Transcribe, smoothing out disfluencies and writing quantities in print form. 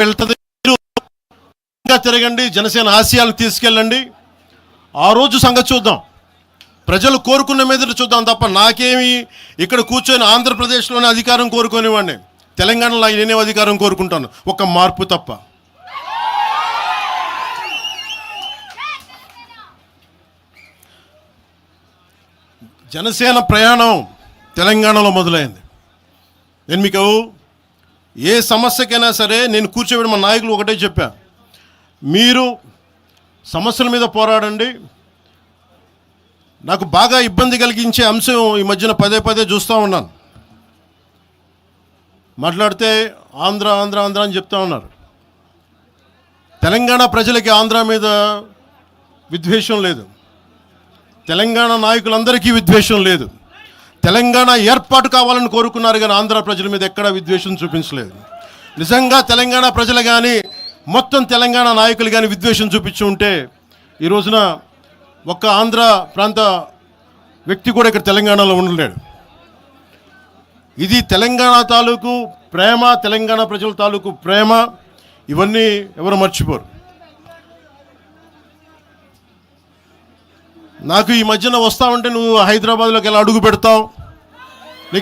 వెళ్తుంది. తిరగండి, జనసేన ఆశయాలను తీసుకెళ్ళండి. ఆ రోజు సంగతి చూద్దాం. ప్రజలు కోరుకున్న మీద చూద్దాం తప్ప నాకేమి ఇక్కడ కూర్చొని ఆంధ్రప్రదేశ్లోనే అధికారం కోరుకునేవాడిని, తెలంగాణలో నేనే అధికారం కోరుకుంటాను, ఒక మార్పు తప్ప. జనసేన ప్రయాణం తెలంగాణలో మొదలైంది. నేను మీకు ఏ సమస్యకైనా సరే నేను కూర్చోబెట్టి మా నాయకులు ఒకటే చెప్పా, మీరు సమస్యల మీద పోరాడండి. నాకు బాగా ఇబ్బంది కలిగించే అంశం ఈ మధ్యన పదే పదే చూస్తూ ఉన్నాను. మాట్లాడితే ఆంధ్ర ఆంధ్ర ఆంధ్ర అని చెప్తా ఉన్నారు. తెలంగాణ ప్రజలకి ఆంధ్ర మీద విద్వేషం లేదు, తెలంగాణ నాయకులందరికీ విద్వేషం లేదు. తెలంగాణ ఏర్పాటు కావాలని కోరుకున్నారు కానీ ఆంధ్ర ప్రజల మీద ఎక్కడా విద్వేషం చూపించలేదు. నిజంగా తెలంగాణ ప్రజలు కానీ మొత్తం తెలంగాణ నాయకులు కానీ విద్వేషం చూపించి ఉంటే ఈ రోజున ఒక్క ఆంధ్ర ప్రాంత వ్యక్తి కూడా ఇక్కడ తెలంగాణలో ఉండలేడు. ఇది తెలంగాణ తాలూకు ప్రేమ, తెలంగాణ ప్రజల తాలూకు ప్రేమ, ఇవన్నీ ఎవరు మర్చిపోరు. నాకు ఈ మధ్యన వస్తా ఉంటే నువ్వు హైదరాబాద్లోకి ఎలా అడుగు పెడతావు,